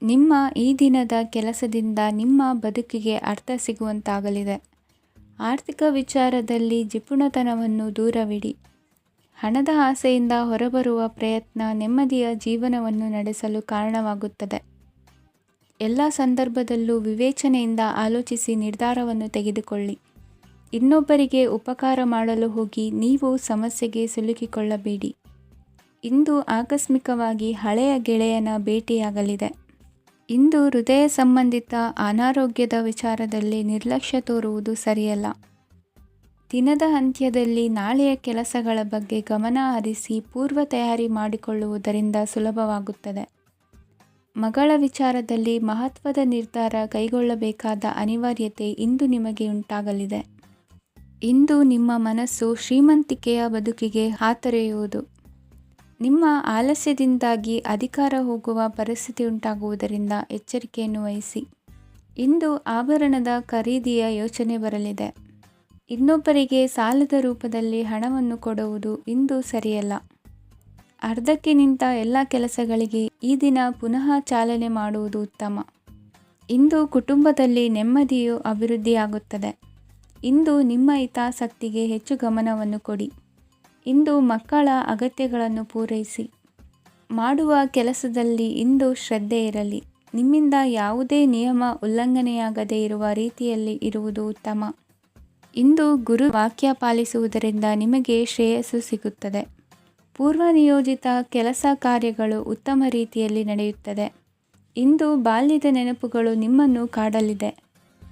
ನಿಮ್ಮ ಈ ದಿನದ ಕೆಲಸದಿಂದ ನಿಮ್ಮ ಬದುಕಿಗೆ ಅರ್ಥ ಸಿಗುವಂತಾಗಲಿದೆ. ಆರ್ಥಿಕ ವಿಚಾರದಲ್ಲಿ ಜಿಪುಣತನವನ್ನು ದೂರವಿಡಿ. ಹಣದ ಆಸೆಯಿಂದ ಹೊರಬರುವ ಪ್ರಯತ್ನ ನೆಮ್ಮದಿಯ ಜೀವನವನ್ನು ನಡೆಸಲು ಕಾರಣವಾಗುತ್ತದೆ. ಎಲ್ಲ ಸಂದರ್ಭದಲ್ಲೂ ವಿವೇಚನೆಯಿಂದ ಆಲೋಚಿಸಿ ನಿರ್ಧಾರವನ್ನು ತೆಗೆದುಕೊಳ್ಳಿ. ಇನ್ನೊಬ್ಬರಿಗೆ ಉಪಕಾರ ಮಾಡಲು ಹೋಗಿ ನೀವು ಸಮಸ್ಯೆಗೆ ಸಿಲುಕಿಕೊಳ್ಳಬೇಡಿ. ಇಂದು ಆಕಸ್ಮಿಕವಾಗಿ ಹಳೆಯ ಗೆಳೆಯನ ಭೇಟಿಯಾಗಲಿದೆ. ಇಂದು ಹೃದಯ ಸಂಬಂಧಿತ ಅನಾರೋಗ್ಯದ ವಿಚಾರದಲ್ಲಿ ನಿರ್ಲಕ್ಷ್ಯ ತೋರುವುದು ಸರಿಯಲ್ಲ. ದಿನದ ಅಂತ್ಯದಲ್ಲಿ ನಾಳೆಯ ಕೆಲಸಗಳ ಬಗ್ಗೆ ಗಮನ ಹರಿಸಿ ಪೂರ್ವ ತಯಾರಿ ಮಾಡಿಕೊಳ್ಳುವುದರಿಂದ ಸುಲಭವಾಗುತ್ತದೆ. ಮಗಳ ವಿಚಾರದಲ್ಲಿ ಮಹತ್ವದ ನಿರ್ಧಾರ ಕೈಗೊಳ್ಳಬೇಕಾದ ಅನಿವಾರ್ಯತೆ ಇಂದು ನಿಮಗೆ ಉಂಟಾಗಲಿದೆ. ಇಂದು ನಿಮ್ಮ ಮನಸ್ಸು ಶ್ರೀಮಂತಿಕೆಯ ಬದುಕಿಗೆ ಹಾತೊರೆಯುವುದು. ನಿಮ್ಮ ಆಲಸ್ಯದಿಂದಾಗಿ ಅಧಿಕಾರ ಹೋಗುವ ಪರಿಸ್ಥಿತಿ ಉಂಟಾಗುವುದರಿಂದ ಎಚ್ಚರಿಕೆಯನ್ನು ವಹಿಸಿ. ಇಂದು ಆಭರಣದ ಖರೀದಿಯ ಯೋಚನೆ ಬರಲಿದೆ. ಇನ್ನೊಬ್ಬರಿಗೆ ಸಾಲದ ರೂಪದಲ್ಲಿ ಹಣವನ್ನು ಕೊಡುವುದು ಇಂದು ಸರಿಯಲ್ಲ. ಅರ್ಧಕ್ಕೆ ನಿಂತ ಎಲ್ಲ ಕೆಲಸಗಳಿಗೆ ಈ ದಿನ ಪುನಃ ಚಾಲನೆ ಮಾಡುವುದು ಉತ್ತಮ. ಇಂದು ಕುಟುಂಬದಲ್ಲಿ ನೆಮ್ಮದಿಯು ಅಭಿವೃದ್ಧಿಯಾಗುತ್ತದೆ. ಇಂದು ನಿಮ್ಮ ಹಿತಾಸಕ್ತಿಗೆ ಹೆಚ್ಚು ಗಮನವನ್ನು ಕೊಡಿ. ಇಂದು ಮಕ್ಕಳ ಅಗತ್ಯಗಳನ್ನು ಪೂರೈಸಿ. ಮಾಡುವ ಕೆಲಸದಲ್ಲಿ ಇಂದು ಶ್ರದ್ಧೆ ಇರಲಿ. ನಿಮ್ಮಿಂದ ಯಾವುದೇ ನಿಯಮ ಉಲ್ಲಂಘನೆಯಾಗದೇ ಇರುವ ರೀತಿಯಲ್ಲಿ ಇರುವುದು ಉತ್ತಮ. ಇಂದು ಗುರು ವಾಕ್ಯ ಪಾಲಿಸುವುದರಿಂದ ನಿಮಗೆ ಶ್ರೇಯಸ್ಸು ಸಿಗುತ್ತದೆ. ಪೂರ್ವನಿಯೋಜಿತ ಕೆಲಸ ಕಾರ್ಯಗಳು ಉತ್ತಮ ರೀತಿಯಲ್ಲಿ ನಡೆಯುತ್ತದೆ. ಇಂದು ಬಾಲ್ಯದ ನೆನಪುಗಳು ನಿಮ್ಮನ್ನು ಕಾಡಲಿದೆ.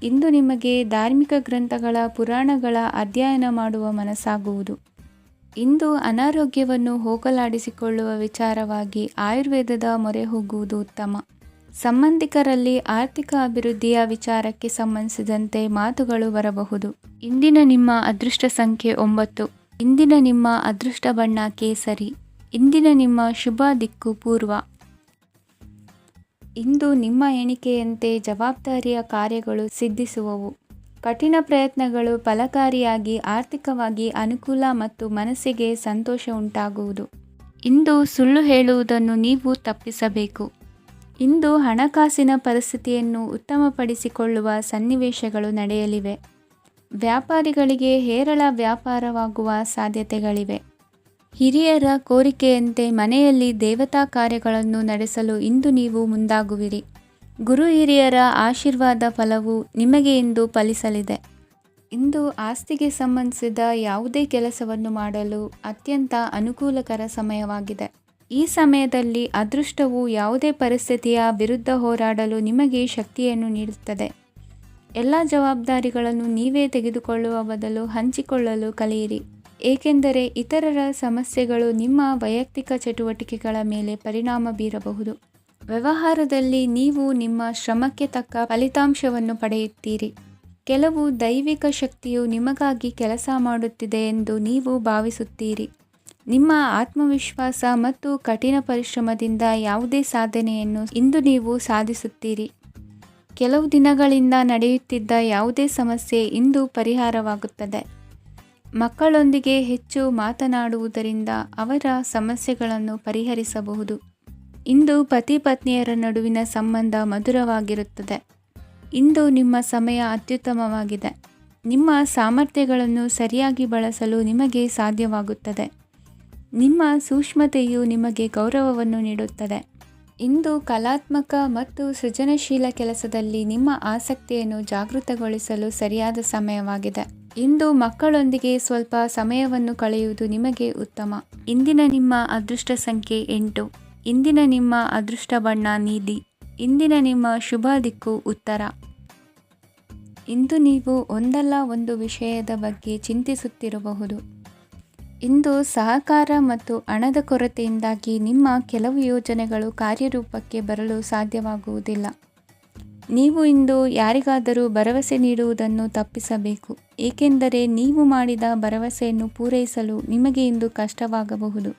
ಇಂದು ನಿಮಗೆ ಧಾರ್ಮಿಕ ಗ್ರಂಥಗಳ ಪುರಾಣಗಳ ಅಧ್ಯಯನ ಮಾಡುವ ಮನಸ್ಸಾಗುವುದು. ಇಂದು ಅನಾರೋಗ್ಯವನ್ನು ಹೋಗಲಾಡಿಸಿಕೊಳ್ಳುವ ವಿಚಾರವಾಗಿ ಆಯುರ್ವೇದದ ಮೊರೆ ಹೋಗುವುದು ಉತ್ತಮ. ಸಂಬಂಧಿಕರಲ್ಲಿ ಆರ್ಥಿಕ ಅಭಿವೃದ್ಧಿಯ ವಿಚಾರಕ್ಕೆ ಸಂಬಂಧಿಸಿದಂತೆ ಮಾತುಗಳು ಬರಬಹುದು. ಇಂದಿನ ನಿಮ್ಮ ಅದೃಷ್ಟ ಸಂಖ್ಯೆ 9. ಇಂದಿನ ನಿಮ್ಮ ಅದೃಷ್ಟ ಬಣ್ಣ ಕೇಸರಿ. ಇಂದಿನ ನಿಮ್ಮ ಶುಭ ದಿಕ್ಕು ಪೂರ್ವ. ಇಂದು ನಿಮ್ಮ ಎಣಿಕೆಯಂತೆ ಜವಾಬ್ದಾರಿಯ ಕಾರ್ಯಗಳು ಸಿದ್ಧಿಸುವವು. ಕಠಿಣ ಪ್ರಯತ್ನಗಳು ಫಲಕಾರಿಯಾಗಿ ಆರ್ಥಿಕವಾಗಿ ಅನುಕೂಲ ಮತ್ತು ಮನಸ್ಸಿಗೆ ಸಂತೋಷ ಉಂಟಾಗುವುದು. ಇಂದು ಸುಳ್ಳು ಹೇಳುವುದನ್ನು ನೀವು ತಪ್ಪಿಸಬೇಕು. ಇಂದು ಹಣಕಾಸಿನ ಪರಿಸ್ಥಿತಿಯನ್ನು ಉತ್ತಮಪಡಿಸಿಕೊಳ್ಳುವ ಸನ್ನಿವೇಶಗಳು ನಡೆಯಲಿವೆ. ವ್ಯಾಪಾರಿಗಳಿಗೆ ಹೇರಳ ವ್ಯಾಪಾರವಾಗುವ ಸಾಧ್ಯತೆಗಳಿವೆ. ಹಿರಿಯರ ಕೋರಿಕೆಯಂತೆ ಮನೆಯಲ್ಲಿ ದೇವತಾ ಕಾರ್ಯಗಳನ್ನು ನಡೆಸಲು ಇಂದು ನೀವು ಮುಂದಾಗುವಿರಿ. ಗುರು ಹಿರಿಯರ ಆಶೀರ್ವಾದ ಫಲವು ನಿಮಗೆ ಇಂದು ಫಲಿಸಲಿದೆ. ಇಂದು ಆಸ್ತಿಗೆ ಸಂಬಂಧಿಸಿದ ಯಾವುದೇ ಕೆಲಸವನ್ನು ಮಾಡಲು ಅತ್ಯಂತ ಅನುಕೂಲಕರ ಸಮಯವಾಗಿದೆ. ಈ ಸಮಯದಲ್ಲಿ ಅದೃಷ್ಟವು ಯಾವುದೇ ಪರಿಸ್ಥಿತಿಯ ವಿರುದ್ಧ ಹೋರಾಡಲು ನಿಮಗೆ ಶಕ್ತಿಯನ್ನು ನೀಡುತ್ತದೆ. ಎಲ್ಲ ಜವಾಬ್ದಾರಿಗಳನ್ನು ನೀವೇ ತೆಗೆದುಕೊಳ್ಳುವ ಬದಲು ಹಂಚಿಕೊಳ್ಳಲು ಕಲಿಯಿರಿ. ಏಕೆಂದರೆ ಇತರರ ಸಮಸ್ಯೆಗಳು ನಿಮ್ಮ ವೈಯಕ್ತಿಕ ಚಟುವಟಿಕೆಗಳ ಮೇಲೆ ಪರಿಣಾಮ ಬೀರಬಹುದು. ವ್ಯವಹಾರದಲ್ಲಿ ನೀವು ನಿಮ್ಮ ಶ್ರಮಕ್ಕೆ ತಕ್ಕ ಫಲಿತಾಂಶವನ್ನು ಪಡೆಯುತ್ತೀರಿ. ಕೆಲವು ದೈವಿಕ ಶಕ್ತಿಯು ನಿಮಗಾಗಿ ಕೆಲಸ ಮಾಡುತ್ತಿದೆ ಎಂದು ನೀವು ಭಾವಿಸುತ್ತೀರಿ. ನಿಮ್ಮ ಆತ್ಮವಿಶ್ವಾಸ ಮತ್ತು ಕಠಿಣ ಪರಿಶ್ರಮದಿಂದ ಯಾವುದೇ ಸಾಧನೆಯನ್ನು ಇಂದು ನೀವು ಸಾಧಿಸುತ್ತೀರಿ. ಕೆಲವು ದಿನಗಳಿಂದ ನಡೆಯುತ್ತಿದ್ದ ಯಾವುದೇ ಸಮಸ್ಯೆ ಇಂದು ಪರಿಹಾರವಾಗುತ್ತದೆ. ಮಕ್ಕಳೊಂದಿಗೆ ಹೆಚ್ಚು ಮಾತನಾಡುವುದರಿಂದ ಅವರ ಸಮಸ್ಯೆಗಳನ್ನು ಪರಿಹರಿಸಬಹುದು. ಇಂದು ಪತಿ ಪತ್ನಿಯರ ನಡುವಿನ ಸಂಬಂಧ ಮಧುರವಾಗಿರುತ್ತದೆ. ಇಂದು ನಿಮ್ಮ ಸಮಯ ಅತ್ಯುತ್ತಮವಾಗಿದೆ. ನಿಮ್ಮ ಸಾಮರ್ಥ್ಯಗಳನ್ನು ಸರಿಯಾಗಿ ಬಳಸಲು ನಿಮಗೆ ಸಾಧ್ಯವಾಗುತ್ತದೆ. ನಿಮ್ಮ ಸೂಕ್ಷ್ಮತೆಯು ನಿಮಗೆ ಗೌರವವನ್ನು ನೀಡುತ್ತದೆ. ಇಂದು ಕಲಾತ್ಮಕ ಮತ್ತು ಸೃಜನಶೀಲ ಕೆಲಸದಲ್ಲಿ ನಿಮ್ಮ ಆಸಕ್ತಿಯನ್ನು ಜಾಗೃತಗೊಳಿಸಲು ಸರಿಯಾದ ಸಮಯವಾಗಿದೆ. ಇಂದು ಮಕ್ಕಳೊಂದಿಗೆ ಸ್ವಲ್ಪ ಸಮಯವನ್ನು ಕಳೆಯುವುದು ನಿಮಗೆ ಉತ್ತಮ. ಇಂದಿನ ನಿಮ್ಮ ಅದೃಷ್ಟ ಸಂಖ್ಯೆ 8. ಇಂದಿನ ನಿಮ್ಮ ಅದೃಷ್ಟ ಬಣ್ಣ ನೀಲಿ. ಇಂದಿನ ನಿಮ್ಮ ಶುಭ ದಿಕ್ಕು ಉತ್ತರ. ಇಂದು ನೀವು ಒಂದಲ್ಲ ಒಂದು ವಿಷಯದ ಬಗ್ಗೆ ಚಿಂತಿಸುತ್ತಿರಬಹುದು. ಇಂದು ಸಹಕಾರ ಮತ್ತು ಹಣದ ಕೊರತೆಯಿಂದಾಗಿ ನಿಮ್ಮ ಕೆಲವು ಯೋಜನೆಗಳು ಕಾರ್ಯರೂಪಕ್ಕೆ ಬರಲು ಸಾಧ್ಯವಾಗುವುದಿಲ್ಲ. ನೀವು ಇಂದು ಯಾರಿಗಾದರೂ ಭರವಸೆ ನೀಡುವುದನ್ನು ತಪ್ಪಿಸಬೇಕು. ಏಕೆಂದರೆ ನೀವು ಮಾಡಿದ ಭರವಸೆಯನ್ನು ಪೂರೈಸಲು ನಿಮಗೆ ಇಂದು ಕಷ್ಟವಾಗಬಹುದು.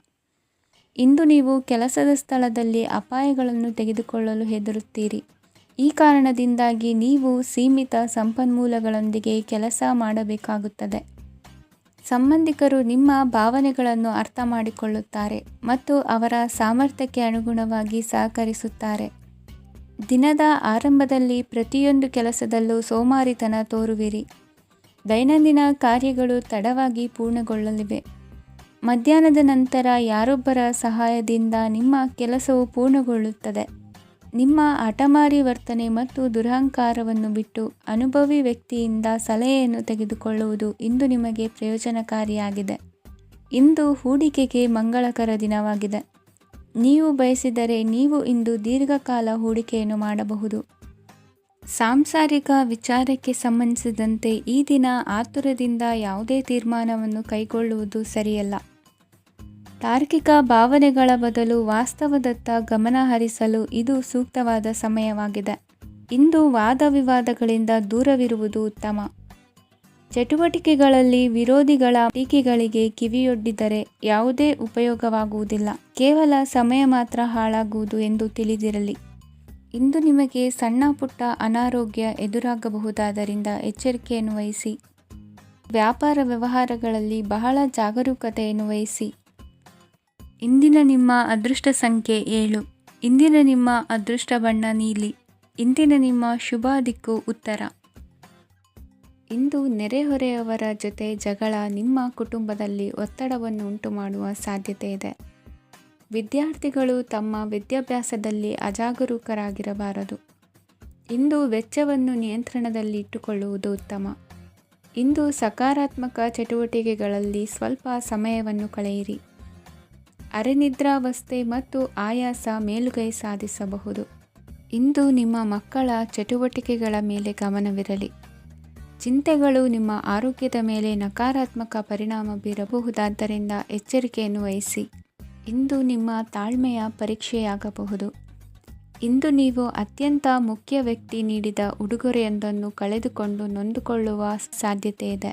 ಇಂದು ನೀವು ಕೆಲಸದ ಸ್ಥಳದಲ್ಲಿ ಅಪಾಯಗಳನ್ನು ತೆಗೆದುಕೊಳ್ಳಲು ಹೆದರುತ್ತೀರಿ. ಈ ಕಾರಣದಿಂದಾಗಿ ನೀವು ಸೀಮಿತ ಸಂಪನ್ಮೂಲಗಳೊಂದಿಗೆ ಕೆಲಸ ಮಾಡಬೇಕಾಗುತ್ತದೆ. ಸಂಬಂಧಿಕರು ನಿಮ್ಮ ಭಾವನೆಗಳನ್ನು ಅರ್ಥ ಮಾಡಿಕೊಳ್ಳುತ್ತಾರೆ ಮತ್ತು ಅವರ ಸಾಮರ್ಥ್ಯಕ್ಕೆ ಅನುಗುಣವಾಗಿ ಸಹಕರಿಸುತ್ತಾರೆ. ದಿನದ ಆರಂಭದಲ್ಲಿ ಪ್ರತಿಯೊಂದು ಕೆಲಸದಲ್ಲೂ ಸೋಮಾರಿತನ ತೋರುವಿರಿ. ದೈನಂದಿನ ಕಾರ್ಯಗಳು ತಡವಾಗಿ ಪೂರ್ಣಗೊಳ್ಳಲಿವೆ. ಮಧ್ಯಾಹ್ನದ ನಂತರ ಯಾರೊಬ್ಬರ ಸಹಾಯದಿಂದ ನಿಮ್ಮ ಕೆಲಸವು ಪೂರ್ಣಗೊಳ್ಳುತ್ತದೆ. ನಿಮ್ಮ ಹಠಮಾರಿ ವರ್ತನೆ ಮತ್ತು ದುರಹಂಕಾರವನ್ನು ಬಿಟ್ಟು ಅನುಭವಿ ವ್ಯಕ್ತಿಯಿಂದ ಸಲಹೆಯನ್ನು ತೆಗೆದುಕೊಳ್ಳುವುದು ಇಂದು ನಿಮಗೆ ಪ್ರಯೋಜನಕಾರಿಯಾಗಿದೆ. ಇಂದು ಹೂಡಿಕೆಗೆ ಮಂಗಳಕರ ದಿನವಾಗಿದೆ. ನೀವು ಬಯಸಿದರೆ ನೀವು ಇಂದು ದೀರ್ಘಕಾಲ ಹೂಡಿಕೆಯನ್ನು ಮಾಡಬಹುದು. ಸಾಂಸಾರಿಕ ವಿಚಾರಕ್ಕೆ ಸಂಬಂಧಿಸಿದಂತೆ ಈ ದಿನ ಆತುರದಿಂದ ಯಾವುದೇ ತೀರ್ಮಾನವನ್ನು ಕೈಗೊಳ್ಳುವುದು ಸರಿಯಲ್ಲ. ತಾರ್ಕಿಕ ಭಾವನೆಗಳ ಬದಲು ವಾಸ್ತವದತ್ತ ಗಮನ ಹರಿಸಲು ಇದು ಸೂಕ್ತವಾದ ಸಮಯವಾಗಿದೆ. ಇಂದು ವಾದ ವಿವಾದಗಳಿಂದ ದೂರವಿರುವುದು ಉತ್ತಮ. ಚಟುವಟಿಕೆಗಳಲ್ಲಿ ವಿರೋಧಿಗಳ ಟೀಕೆಗಳಿಗೆ ಕಿವಿಯೊಡ್ಡಿದರೆ ಯಾವುದೇ ಉಪಯೋಗವಾಗುವುದಿಲ್ಲ, ಕೇವಲ ಸಮಯ ಮಾತ್ರ ಹಾಳಾಗುವುದು ಎಂದು ತಿಳಿದಿರಲಿ. ಇಂದು ನಿಮಗೆ ಸಣ್ಣ ಪುಟ್ಟ ಅನಾರೋಗ್ಯ ಎದುರಾಗಬಹುದಾದ್ದರಿಂದ ಎಚ್ಚರಿಕೆಯನ್ನು ವಹಿಸಿ. ವ್ಯಾಪಾರ ವ್ಯವಹಾರಗಳಲ್ಲಿ ಬಹಳ ಜಾಗರೂಕತೆಯನ್ನು ವಹಿಸಿ. ಇಂದಿನ ನಿಮ್ಮ ಅದೃಷ್ಟ ಸಂಖ್ಯೆ 7. ಇಂದಿನ ನಿಮ್ಮ ಅದೃಷ್ಟ ಬಣ್ಣ ನೀಲಿ. ಇಂದಿನ ನಿಮ್ಮ ಶುಭ ದಿಕ್ಕು ಉತ್ತರ. ಇಂದು ನೆರೆಹೊರೆಯವರ ಜೊತೆ ಜಗಳ ನಿಮ್ಮ ಕುಟುಂಬದಲ್ಲಿ ಒತ್ತಡವನ್ನು ಉಂಟುಮಾಡುವ ಸಾಧ್ಯತೆ ಇದೆ. ವಿದ್ಯಾರ್ಥಿಗಳು ತಮ್ಮ ವಿದ್ಯಾಭ್ಯಾಸದಲ್ಲಿ ಅಜಾಗರೂಕರಾಗಿರಬಾರದು. ಇಂದು ವೆಚ್ಚವನ್ನು ನಿಯಂತ್ರಣದಲ್ಲಿ ಇಟ್ಟುಕೊಳ್ಳುವುದು ಉತ್ತಮ. ಇಂದು ಸಕಾರಾತ್ಮಕ ಚಟುವಟಿಕೆಗಳಲ್ಲಿ ಸ್ವಲ್ಪ ಸಮಯವನ್ನು ಕಳೆಯಿರಿ. ಅರೆನಿದ್ರಾವಸ್ಥೆ ಮತ್ತು ಆಯಾಸ ಮೇಲುಗೈ ಸಾಧಿಸಬಹುದು. ಇಂದು ನಿಮ್ಮ ಮಕ್ಕಳ ಚಟುವಟಿಕೆಗಳ ಮೇಲೆ ಗಮನವಿರಲಿ. ಚಿಂತೆಗಳು ನಿಮ್ಮ ಆರೋಗ್ಯದ ಮೇಲೆ ನಕಾರಾತ್ಮಕ ಪರಿಣಾಮ ಬೀರಬಹುದಾದ್ದರಿಂದ ಎಚ್ಚರಿಕೆಯನ್ನು ವಹಿಸಿ. ಇಂದು ನಿಮ್ಮ ತಾಳ್ಮೆಯ ಪರೀಕ್ಷೆಯಾಗಬಹುದು. ಇಂದು ನೀವು ಅತ್ಯಂತ ಮುಖ್ಯ ವ್ಯಕ್ತಿ ನೀಡಿದ ಉಡುಗೊರೆಯೊಂದನ್ನು ಕಳೆದುಕೊಂಡು ನೊಂದುಕೊಳ್ಳುವ ಸಾಧ್ಯತೆ ಇದೆ.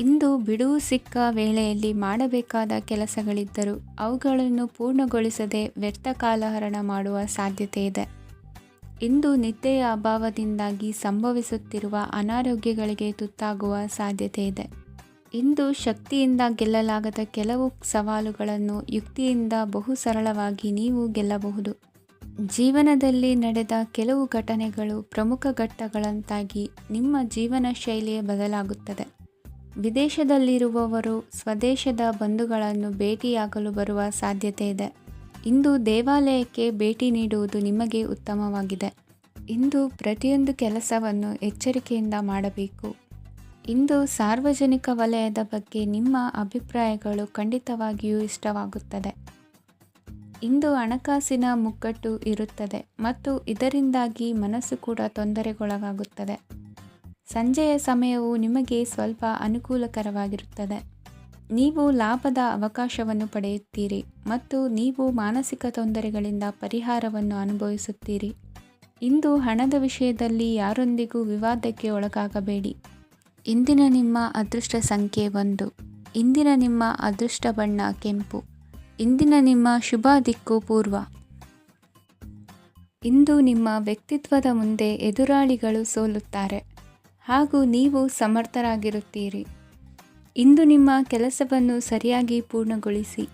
ಇಂದು ಬಿಡುವು ಸಿಕ್ಕ ವೇಳೆಯಲ್ಲಿ ಮಾಡಬೇಕಾದ ಕೆಲಸಗಳಿದ್ದರೂ ಅವುಗಳನ್ನು ಪೂರ್ಣಗೊಳಿಸದೆ ವ್ಯರ್ಥ ಕಾಲಹರಣ ಮಾಡುವ ಸಾಧ್ಯತೆ ಇದೆ. ಇಂದು ನಿದ್ದೆಯ ಅಭಾವದಿಂದಾಗಿ ಸಂಭವಿಸುತ್ತಿರುವ ಅನಾರೋಗ್ಯಗಳಿಗೆ ತುತ್ತಾಗುವ ಸಾಧ್ಯತೆ ಇದೆ. ಇಂದು ಶಕ್ತಿಯಿಂದ ಗೆಲ್ಲಲಾಗದ ಕೆಲವು ಸವಾಲುಗಳನ್ನು ಯುಕ್ತಿಯಿಂದ ಬಹು ಸರಳವಾಗಿ ನೀವು ಗೆಲ್ಲಬಹುದು. ಜೀವನದಲ್ಲಿ ನಡೆದ ಕೆಲವು ಘಟನೆಗಳು ಪ್ರಮುಖ ಘಟ್ಟಗಳಂತಾಗಿ ನಿಮ್ಮ ಜೀವನ ಶೈಲಿಯೇ ಬದಲಾಗುತ್ತದೆ. ವಿದೇಶದಲ್ಲಿರುವವರು ಸ್ವದೇಶದ ಬಂಧುಗಳನ್ನು ಭೇಟಿಯಾಗಲು ಬರುವ ಸಾಧ್ಯತೆ ಇದೆ. ಇಂದು ದೇವಾಲಯಕ್ಕೆ ಭೇಟಿ ನೀಡುವುದು ನಿಮಗೆ ಉತ್ತಮವಾಗಿದೆ. ಇಂದು ಪ್ರತಿಯೊಂದು ಕೆಲಸವನ್ನು ಎಚ್ಚರಿಕೆಯಿಂದ ಮಾಡಬೇಕು. ಇಂದು ಸಾರ್ವಜನಿಕ ವಲಯದ ಬಗ್ಗೆ ನಿಮ್ಮ ಅಭಿಪ್ರಾಯಗಳು ಖಂಡಿತವಾಗಿಯೂ ಇಷ್ಟವಾಗುತ್ತದೆ. ಇಂದು ಹಣಕಾಸಿನ ಮುಗ್ಗಟ್ಟು ಇರುತ್ತದೆ ಮತ್ತು ಇದರಿಂದಾಗಿ ಮನಸ್ಸು ಕೂಡ ತೊಂದರೆಗೊಳಗಾಗುತ್ತದೆ. ಸಂಜೆಯ ಸಮಯವು ನಿಮಗೆ ಸ್ವಲ್ಪ ಅನುಕೂಲಕರವಾಗಿರುತ್ತದೆ. ನೀವು ಲಾಭದ ಅವಕಾಶವನ್ನು ಪಡೆಯುತ್ತೀರಿ ಮತ್ತು ನೀವು ಮಾನಸಿಕ ತೊಂದರೆಗಳಿಂದ ಪರಿಹಾರವನ್ನು ಅನುಭವಿಸುತ್ತೀರಿ. ಇಂದು ಹಣದ ವಿಷಯದಲ್ಲಿ ಯಾರೊಂದಿಗೂ ವಿವಾದಕ್ಕೆ ಒಳಗಾಗಬೇಡಿ. ಇಂದಿನ ನಿಮ್ಮ ಅದೃಷ್ಟ ಸಂಖ್ಯೆ 1. ಇಂದಿನ ನಿಮ್ಮ ಅದೃಷ್ಟ ಬಣ್ಣ ಕೆಂಪು. ಇಂದಿನ ನಿಮ್ಮ ಶುಭ ದಿಕ್ಕು ಪೂರ್ವ. ಇಂದು ನಿಮ್ಮ ವ್ಯಕ್ತಿತ್ವದ ಮುಂದೆ ಎದುರಾಳಿಗಳು ಸೋಲುತ್ತಾರೆ ಹಾಗೂ ನೀವು ಸಮರ್ಥರಾಗಿರುತ್ತೀರಿ. ಇಂದು ನಿಮ್ಮ ಕೆಲಸವನ್ನು ಸರಿಯಾಗಿ ಪೂರ್ಣಗೊಳಿಸಿ.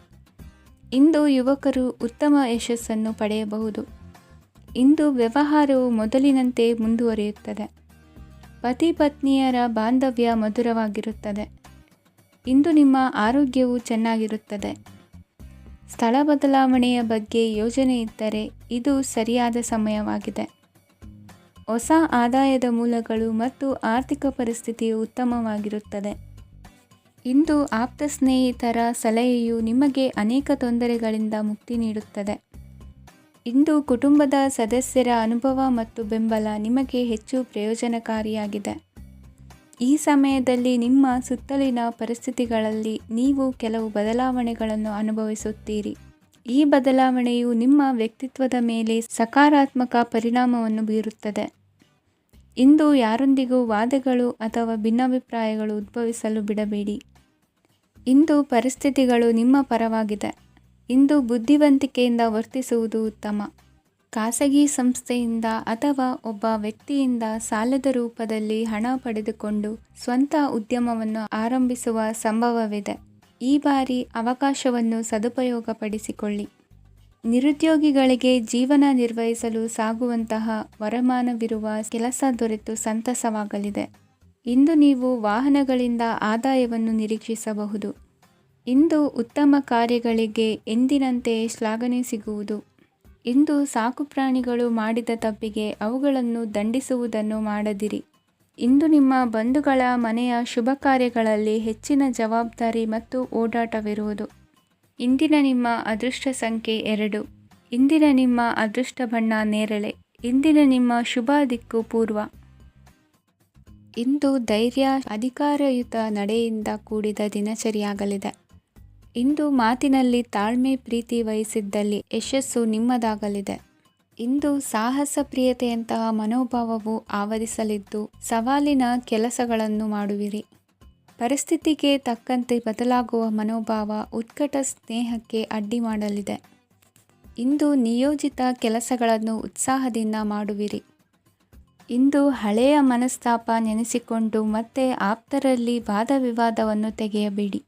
ಇಂದು ಯುವಕರು ಉತ್ತಮ ಯಶಸ್ಸನ್ನು ಪಡೆಯಬಹುದು. ಇಂದು ವ್ಯವಹಾರವು ಮೊದಲಿನಂತೆ ಮುಂದುವರಿಯುತ್ತದೆ. ಪತಿ ಪತ್ನಿಯರ ಬಾಂಧವ್ಯ ಮಧುರವಾಗಿರುತ್ತದೆ. ಇಂದು ನಿಮ್ಮ ಆರೋಗ್ಯವು ಚೆನ್ನಾಗಿರುತ್ತದೆ. ಸ್ಥಳ ಬದಲಾವಣೆಯ ಬಗ್ಗೆ ಯೋಜನೆ ಇದ್ದರೆ ಇದು ಸರಿಯಾದ ಸಮಯವಾಗಿದೆ. ಹೊಸ ಆದಾಯದ ಮೂಲಗಳು ಮತ್ತು ಆರ್ಥಿಕ ಪರಿಸ್ಥಿತಿಯು ಉತ್ತಮವಾಗಿರುತ್ತದೆ. ಇಂದು ಆಪ್ತ ಸ್ನೇಹಿತರ ಸಲಹೆಯು ನಿಮಗೆ ಅನೇಕ ತೊಂದರೆಗಳಿಂದ ಮುಕ್ತಿ ನೀಡುತ್ತದೆ. ಇಂದು ಕುಟುಂಬದ ಸದಸ್ಯರ ಅನುಭವ ಮತ್ತು ಬೆಂಬಲ ನಿಮಗೆ ಹೆಚ್ಚು ಪ್ರಯೋಜನಕಾರಿಯಾಗಿದೆ. ಈ ಸಮಯದಲ್ಲಿ ನಿಮ್ಮ ಸುತ್ತಲಿನ ಪರಿಸ್ಥಿತಿಗಳಲ್ಲಿ ನೀವು ಕೆಲವು ಬದಲಾವಣೆಗಳನ್ನು ಅನುಭವಿಸುತ್ತೀರಿ. ಈ ಬದಲಾವಣೆಯು ನಿಮ್ಮ ವ್ಯಕ್ತಿತ್ವದ ಮೇಲೆ ಸಕಾರಾತ್ಮಕ ಪರಿಣಾಮವನ್ನು ಬೀರುತ್ತದೆ. ಇಂದು ಯಾರೊಂದಿಗೂ ವಾದಗಳು ಅಥವಾ ಭಿನ್ನಾಭಿಪ್ರಾಯಗಳು ಉದ್ಭವಿಸಲು ಬಿಡಬೇಡಿ. ಇಂದು ಪರಿಸ್ಥಿತಿಗಳು ನಿಮ್ಮ ಪರವಾಗಿದೆ. ಇಂದು ಬುದ್ಧಿವಂತಿಕೆಯಿಂದ ವರ್ತಿಸುವುದು ಉತ್ತಮ. ಖಾಸಗಿ ಸಂಸ್ಥೆಯಿಂದ ಅಥವಾ ಒಬ್ಬ ವ್ಯಕ್ತಿಯಿಂದ ಸಾಲದ ರೂಪದಲ್ಲಿ ಹಣ ಪಡೆದುಕೊಂಡು ಸ್ವಂತ ಉದ್ಯಮವನ್ನು ಆರಂಭಿಸುವ ಸಂಭವವಿದೆ. ಈ ಬಾರಿ ಅವಕಾಶವನ್ನು ಸದುಪಯೋಗಪಡಿಸಿಕೊಳ್ಳಿ. ನಿರುದ್ಯೋಗಿಗಳಿಗೆ ಜೀವನ ನಿರ್ವಹಿಸಲು ಸಾಗುವಂತಹ ವರಮಾನವಿರುವ ಕೆಲಸ ದೊರೆತು ಸಂತಸವಾಗಲಿದೆ. ಇಂದು ನೀವು ವಾಹನಗಳಿಂದ ಆದಾಯವನ್ನು ನಿರೀಕ್ಷಿಸಬಹುದು. ಇಂದು ಉತ್ತಮ ಕಾರ್ಯಗಳಿಗೆ ಎಂದಿನಂತೆಯೇ ಶ್ಲಾಘನೆ ಸಿಗುವುದು. ಇಂದು ಸಾಕುಪ್ರಾಣಿಗಳು ಮಾಡಿದ ತಪ್ಪಿಗೆ ಅವುಗಳನ್ನು ದಂಡಿಸುವುದನ್ನು ಮಾಡದಿರಿ. ಇಂದು ನಿಮ್ಮ ಬಂಧುಗಳ ಮನೆಯ ಶುಭ ಕಾರ್ಯಗಳಲ್ಲಿ ಹೆಚ್ಚಿನ ಜವಾಬ್ದಾರಿ ಮತ್ತು ಓಡಾಟವಿರುವುದು. ಇಂದಿನ ನಿಮ್ಮ ಅದೃಷ್ಟ ಸಂಖ್ಯೆ 2. ಇಂದಿನ ನಿಮ್ಮ ಅದೃಷ್ಟ ಬಣ್ಣ ನೇರಳೆ. ಇಂದಿನ ನಿಮ್ಮ ಶುಭ ದಿಕ್ಕು ಪೂರ್ವ. ಇಂದು ಧೈರ್ಯ, ಅಧಿಕಾರಯುತ ನಡೆಯಿಂದ ಕೂಡಿದ ದಿನಚರಿಯಾಗಲಿದೆ. ಇಂದು ಮಾತಿನಲ್ಲಿ ತಾಳ್ಮೆ, ಪ್ರೀತಿ ವಹಿಸಿದ್ದಲ್ಲಿ ಯಶಸ್ಸು ನಿಮ್ಮದಾಗಲಿದೆ. ಇಂದು ಸಾಹಸ ಪ್ರಿಯತೆಯಂತಹ ಮನೋಭಾವವು ಆವರಿಸಲಿದ್ದು ಸವಾಲಿನ ಕೆಲಸಗಳನ್ನು ಮಾಡುವಿರಿ. ಪರಿಸ್ಥಿತಿಗೆ ತಕ್ಕಂತೆ ಬದಲಾಗುವ ಮನೋಭಾವ ಉತ್ಕಟ ಸ್ನೇಹಕ್ಕೆ ಅಡ್ಡಿ ಮಾಡಲಿದೆ. ಇಂದು ನಿಯೋಜಿತ ಕೆಲಸಗಳನ್ನು ಉತ್ಸಾಹದಿಂದ ಮಾಡುವಿರಿ. ಇಂದು ಹಳೆಯ ಮನಸ್ತಾಪ ನೆನೆಸಿಕೊಂಡು ಮತ್ತೆ ಆಪ್ತರಲ್ಲಿ ವಾದ ವಿವಾದವನ್ನು ತೆಗೆಯಬೇಡಿ.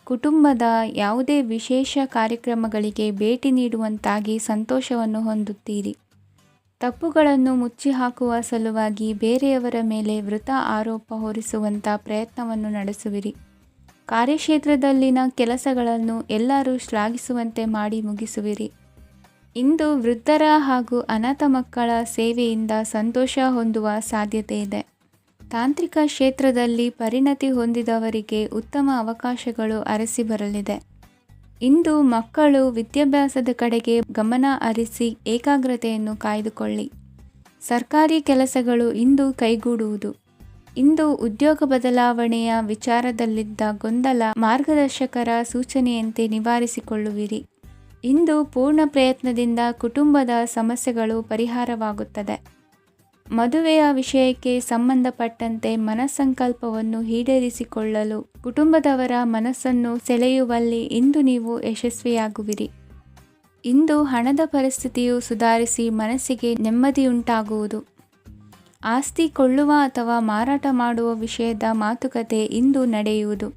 ಕುಟುಂಬದ ಯಾವುದೇ ವಿಶೇಷ ಕಾರ್ಯಕ್ರಮಗಳಿಗೆ ಭೇಟಿ ನೀಡುವಂತಾಗಿ ಸಂತೋಷವನ್ನು ಹೊಂದುತ್ತೀರಿ. ತಪ್ಪುಗಳನ್ನು ಮುಚ್ಚಿಹಾಕುವ ಸಲುವಾಗಿ ಬೇರೆಯವರ ಮೇಲೆ ವೃಥಾ ಆರೋಪ ಹೊರಿಸುವಂಥ ಪ್ರಯತ್ನವನ್ನು ನಡೆಸುವಿರಿ. ಕಾರ್ಯಕ್ಷೇತ್ರದಲ್ಲಿನ ಕೆಲಸಗಳನ್ನು ಎಲ್ಲರೂ ಶ್ಲಾಘಿಸುವಂತೆ ಮಾಡಿ ಮುಗಿಸುವಿರಿ. ಇಂದು ವೃದ್ಧರ ಹಾಗೂ ಅನಾಥ ಮಕ್ಕಳ ಸೇವೆಯಿಂದ ಸಂತೋಷ ಹೊಂದುವ ಸಾಧ್ಯತೆ ಇದೆ. ತಾಂತ್ರಿಕ ಕ್ಷೇತ್ರದಲ್ಲಿ ಪರಿಣತಿ ಹೊಂದಿದವರಿಗೆ ಉತ್ತಮ ಅವಕಾಶಗಳು ಅರಸಿ ಬರಲಿದೆ. ಇಂದು ಮಕ್ಕಳು ವಿದ್ಯಾಭ್ಯಾಸದ ಕಡೆಗೆ ಗಮನ ಹರಿಸಿ ಏಕಾಗ್ರತೆಯನ್ನು ಕಾಯ್ದುಕೊಳ್ಳಿ. ಸರ್ಕಾರಿ ಕೆಲಸಗಳು ಇಂದು ಕೈಗೂಡುವುದು. ಇಂದು ಉದ್ಯೋಗ ಬದಲಾವಣೆಯ ವಿಚಾರದಲ್ಲಿದ್ದ ಗೊಂದಲ ಮಾರ್ಗದರ್ಶಕರ ಸೂಚನೆಯಂತೆ ನಿವಾರಿಸಿಕೊಳ್ಳುವಿರಿ. ಇಂದು ಪೂರ್ಣ ಪ್ರಯತ್ನದಿಂದ ಕುಟುಂಬದ ಸಮಸ್ಯೆಗಳು ಪರಿಹಾರವಾಗುತ್ತದೆ. ಮದುವೆಯ ವಿಷಯಕ್ಕೆ ಸಂಬಂಧಪಟ್ಟಂತೆ ಮನಸ್ಸಂಕಲ್ಪವನ್ನು ಈಡೇರಿಸಿಕೊಳ್ಳಲು ಕುಟುಂಬದವರ ಮನಸ್ಸನ್ನು ಸೆಳೆಯುವಲ್ಲಿ ಇಂದು ನೀವು ಯಶಸ್ವಿಯಾಗುವಿರಿ. ಇಂದು ಹಣದ ಪರಿಸ್ಥಿತಿಯು ಸುಧಾರಿಸಿ ಮನಸ್ಸಿಗೆ ನೆಮ್ಮದಿಯುಂಟಾಗುವುದು. ಆಸ್ತಿ ಕೊಳ್ಳುವ ಅಥವಾ ಮಾರಾಟ ಮಾಡುವ ವಿಷಯದ ಮಾತುಕತೆ ಇಂದು ನಡೆಯುವುದು.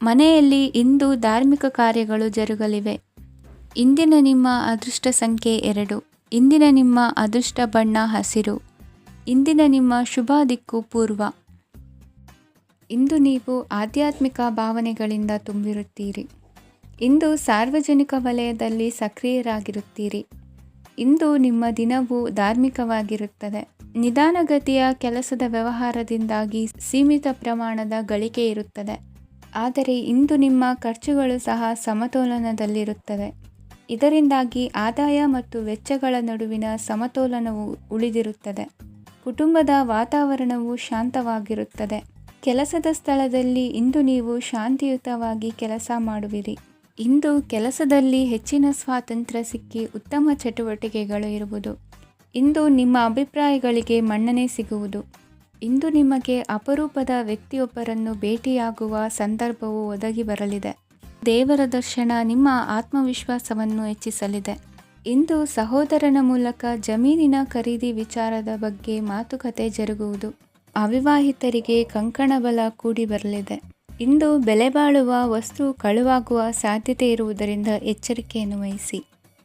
ಮನೆಯಲ್ಲಿ ಇಂದು ಧಾರ್ಮಿಕ ಕಾರ್ಯಗಳು ಜರುಗಲಿವೆ. ಇಂದಿನ ನಿಮ್ಮ ಅದೃಷ್ಟ ಸಂಖ್ಯೆ 2. ಇಂದಿನ ನಿಮ್ಮ ಅದೃಷ್ಟ ಬಣ್ಣ ಹಸಿರು. ಇಂದಿನ ನಿಮ್ಮ ಶುಭ ದಿಕ್ಕು ಪೂರ್ವ. ಇಂದು ನೀವು ಆಧ್ಯಾತ್ಮಿಕ ಭಾವನೆಗಳಿಂದ ತುಂಬಿರುತ್ತೀರಿ. ಇಂದು ಸಾರ್ವಜನಿಕ ವಲಯದಲ್ಲಿ ಸಕ್ರಿಯರಾಗಿರುತ್ತೀರಿ. ಇಂದು ನಿಮ್ಮ ದಿನವು ಧಾರ್ಮಿಕವಾಗಿರುತ್ತದೆ. ನಿಧಾನಗತಿಯ ಕೆಲಸದ ವ್ಯವಹಾರದಿಂದಾಗಿ ಸೀಮಿತ ಪ್ರಮಾಣದ ಗಳಿಕೆ ಇರುತ್ತದೆ. ಆದರೆ ಇಂದು ನಿಮ್ಮ ಖರ್ಚುಗಳು ಸಹ ಸಮತೋಲನದಲ್ಲಿರುತ್ತವೆ. ಇದರಿಂದಾಗಿ ಆದಾಯ ಮತ್ತು ವೆಚ್ಚಗಳ ನಡುವಿನ ಸಮತೋಲನವು ಉಳಿದಿರುತ್ತದೆ. ಕುಟುಂಬದ ವಾತಾವರಣವು ಶಾಂತವಾಗಿರುತ್ತದೆ. ಕೆಲಸದ ಸ್ಥಳದಲ್ಲಿ ಇಂದು ನೀವು ಶಾಂತಿಯುತವಾಗಿ ಕೆಲಸ ಮಾಡುವಿರಿ. ಇಂದು ಕೆಲಸದಲ್ಲಿ ಹೆಚ್ಚಿನ ಸ್ವಾತಂತ್ರ್ಯ ಸಿಕ್ಕಿ ಉತ್ತಮ ಚಟುವಟಿಕೆಗಳು ಇರುವುದು. ಇಂದು ನಿಮ್ಮ ಅಭಿಪ್ರಾಯಗಳಿಗೆ ಮನ್ನಣೆ ಸಿಗುವುದು. ಇಂದು ನಿಮಗೆ ಅಪರೂಪದ ವ್ಯಕ್ತಿಯೊಬ್ಬರನ್ನು ಭೇಟಿಯಾಗುವ ಸಂದರ್ಭವು ಒದಗಿ ಬರಲಿದೆ. ದೇವರ ದರ್ಶನ ನಿಮ್ಮ ಆತ್ಮವಿಶ್ವಾಸವನ್ನು ಹೆಚ್ಚಿಸಲಿದೆ. ಇಂದು ಸಹೋದರನ ಮೂಲಕ ಜಮೀನಿನ ಖರೀದಿ ವಿಚಾರದ ಬಗ್ಗೆ ಮಾತುಕತೆ ಜರುಗುವುದು. ಅವಿವಾಹಿತರಿಗೆ ಕಂಕಣ ಬಲ ಕೂಡಿ ಬರಲಿದೆ. ಇಂದು ಬೆಲೆ ಬಾಳುವ ವಸ್ತು ಕಳುವಾಗುವ ಸಾಧ್ಯತೆ ಇರುವುದರಿಂದ ಎಚ್ಚರಿಕೆಯನ್ನು ವಹಿಸಿ.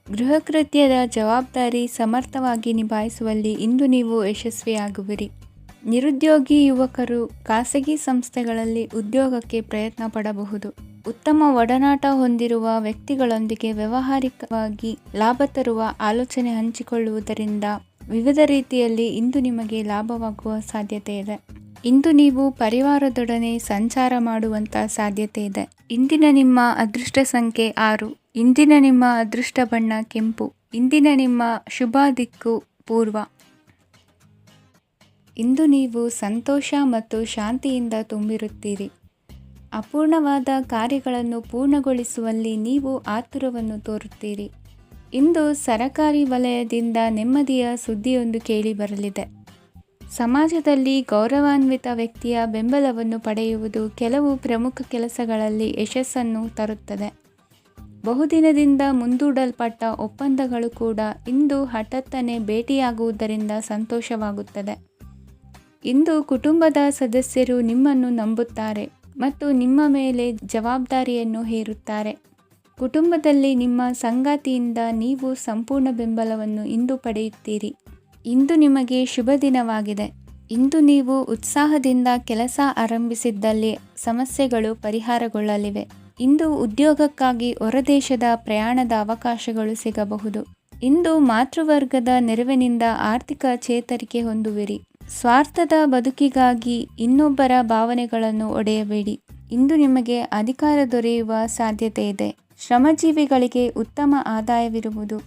ಗೃಹ ಕೃತ್ಯದ ಜವಾಬ್ದಾರಿ ಸಮರ್ಥವಾಗಿ ನಿಭಾಯಿಸುವಲ್ಲಿ ಇಂದು ನೀವು ಯಶಸ್ವಿಯಾಗುವಿರಿ. ನಿರುದ್ಯೋಗಿ ಯುವಕರು ಖಾಸಗಿ ಸಂಸ್ಥೆಗಳಲ್ಲಿ ಉದ್ಯೋಗಕ್ಕೆ ಪ್ರಯತ್ನ ಪಡಬಹುದು. ಉತ್ತಮ ಒಡನಾಟ ಹೊಂದಿರುವ ವ್ಯಕ್ತಿಗಳೊಂದಿಗೆ ವ್ಯಾವಹಾರಿಕವಾಗಿ ಲಾಭ ತರುವ ಆಲೋಚನೆ ಹಂಚಿಕೊಳ್ಳುವುದರಿಂದ ವಿವಿಧ ರೀತಿಯಲ್ಲಿ ಇಂದು ನಿಮಗೆ ಲಾಭವಾಗುವ ಸಾಧ್ಯತೆ ಇದೆ. ಇಂದು ನೀವು ಪರಿವಾರದೊಡನೆ ಸಂಚಾರ ಮಾಡುವಂಥ ಸಾಧ್ಯತೆ ಇದೆ. ಇಂದಿನ ನಿಮ್ಮ ಅದೃಷ್ಟ ಸಂಖ್ಯೆ 6. ಇಂದಿನ ನಿಮ್ಮ ಅದೃಷ್ಟ ಬಣ್ಣ ಕೆಂಪು. ಇಂದಿನ ನಿಮ್ಮ ಶುಭ ದಿಕ್ಕು ಪೂರ್ವ. ಇಂದು ನೀವು ಸಂತೋಷ ಮತ್ತು ಶಾಂತಿಯಿಂದ ತುಂಬಿರುತ್ತೀರಿ. ಅಪೂರ್ಣವಾದ ಕಾರ್ಯಗಳನ್ನು ಪೂರ್ಣಗೊಳಿಸುವಲ್ಲಿ ನೀವು ಆತುರವನ್ನು ತೋರುತ್ತೀರಿ. ಇಂದು ಸರಕಾರಿ ವಲಯದಿಂದ ನೆಮ್ಮದಿಯ ಸುದ್ದಿಯೊಂದು ಕೇಳಿ ಬರಲಿದೆ. ಸಮಾಜದಲ್ಲಿ ಗೌರವಾನ್ವಿತ ವ್ಯಕ್ತಿಯ ಬೆಂಬಲವನ್ನು ಪಡೆಯುವುದು ಕೆಲವು ಪ್ರಮುಖ ಕೆಲಸಗಳಲ್ಲಿ ಯಶಸ್ಸನ್ನು ತರುತ್ತದೆ. ಬಹುದಿನದಿಂದ ಮುಂದೂಡಲ್ಪಟ್ಟ ಒಪ್ಪಂದಗಳು ಕೂಡ ಇಂದು ಹಠಾತ್ತನೆ ಭೇಟಿಯಾಗುವುದರಿಂದ ಸಂತೋಷವಾಗುತ್ತದೆ. ಇಂದು ಕುಟುಂಬದ ಸದಸ್ಯರು ನಿಮ್ಮನ್ನು ನಂಬುತ್ತಾರೆ ಮತ್ತು ನಿಮ್ಮ ಮೇಲೆ ಜವಾಬ್ದಾರಿಯನ್ನು ಹೇರುತ್ತಾರೆ. ಕುಟುಂಬದಲ್ಲಿ ನಿಮ್ಮ ಸಂಗಾತಿಯಿಂದ ನೀವು ಸಂಪೂರ್ಣ ಬೆಂಬಲವನ್ನು ಇಂದು ಪಡೆಯುತ್ತೀರಿ. ಇಂದು ನಿಮಗೆ ಶುಭ ದಿನವಾಗಿದೆ. ಇಂದು ನೀವು ಉತ್ಸಾಹದಿಂದ ಕೆಲಸ ಆರಂಭಿಸಿದ್ದಲ್ಲಿ ಸಮಸ್ಯೆಗಳು ಪರಿಹಾರಗೊಳ್ಳಲಿವೆ. ಇಂದು ಉದ್ಯೋಗಕ್ಕಾಗಿ ಹೊರದೇಶದ ಪ್ರಯಾಣದ ಅವಕಾಶಗಳು ಸಿಗಬಹುದು. ಇಂದು ಮಾತೃವರ್ಗದ ನೆರವಿನಿಂದ ಆರ್ಥಿಕ ಚೇತರಿಕೆ ಹೊಂದುವಿರಿ. ಸ್ವಾರ್ಥದ ಬದುಕಿಗಾಗಿ ಇನ್ನೊಬ್ಬರ ಭಾವನೆಗಳನ್ನು ಒಡೆಯಬೇಡಿ. ಇಂದು ನಿಮಗೆ ಅಧಿಕಾರ ದೊರೆಯುವ ಸಾಧ್ಯತೆ ಇದೆ. ಶ್ರಮಜೀವಿಗಳಿಗೆ ಉತ್ತಮ ಆದಾಯವಿರುವುದು.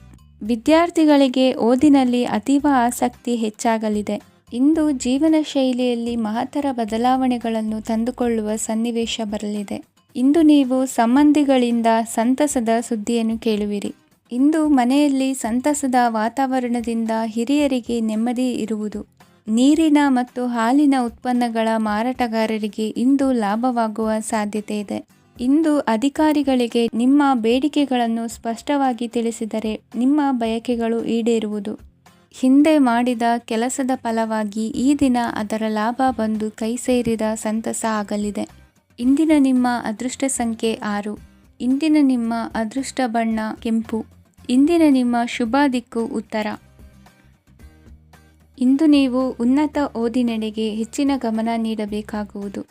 ವಿದ್ಯಾರ್ಥಿಗಳಿಗೆ ಓದಿನಲ್ಲಿ ಅತೀವ ಆಸಕ್ತಿ ಹೆಚ್ಚಾಗಲಿದೆ. ಇಂದು ಜೀವನ ಶೈಲಿಯಲ್ಲಿ ಮಹತ್ತರ ಬದಲಾವಣೆಗಳನ್ನು ತಂದುಕೊಳ್ಳುವ ಸನ್ನಿವೇಶ ಬರಲಿದೆ. ಇಂದು ನೀವು ಸಂಬಂಧಿಗಳಿಂದ ಸಂತಸದ ಸುದ್ದಿಯನ್ನು ಕೇಳುವಿರಿ. ಇಂದು ಮನೆಯಲ್ಲಿ ಸಂತಸದ ವಾತಾವರಣದಿಂದ ಹಿರಿಯರಿಗೆ ನೆಮ್ಮದಿ ಇರುವುದು. ನೀರಿನ ಮತ್ತು ಹಾಲಿನ ಉತ್ಪನ್ನಗಳ ಮಾರಾಟಗಾರರಿಗೆ ಇಂದು ಲಾಭವಾಗುವ ಸಾಧ್ಯತೆ ಇದೆ. ಇಂದು ಅಧಿಕಾರಿಗಳಿಗೆ ನಿಮ್ಮ ಬೇಡಿಕೆಗಳನ್ನು ಸ್ಪಷ್ಟವಾಗಿ ತಿಳಿಸಿದರೆ ನಿಮ್ಮ ಬಯಕೆಗಳು ಈಡೇರುವುದು. ಹಿಂದೆ ಮಾಡಿದ ಕೆಲಸದ ಫಲವಾಗಿ ಈ ದಿನ ಅದರ ಲಾಭ ಬಂದು ಕೈ ಸೇರಿದ ಸಂತಸ ಆಗಲಿದೆ. ಇಂದಿನ ನಿಮ್ಮ ಅದೃಷ್ಟ ಸಂಖ್ಯೆ 6. ಇಂದಿನ ನಿಮ್ಮ ಅದೃಷ್ಟ ಬಣ್ಣ ಕೆಂಪು. ಇಂದಿನ ನಿಮ್ಮ ಶುಭ ದಿಕ್ಕು ಉತ್ತರ. ಇಂದು ನೀವು ಉನ್ನತ ಓದಿನೆಡೆಗೆ ಹೆಚ್ಚಿನ ಗಮನ ನೀಡಬೇಕಾಗುವುದು.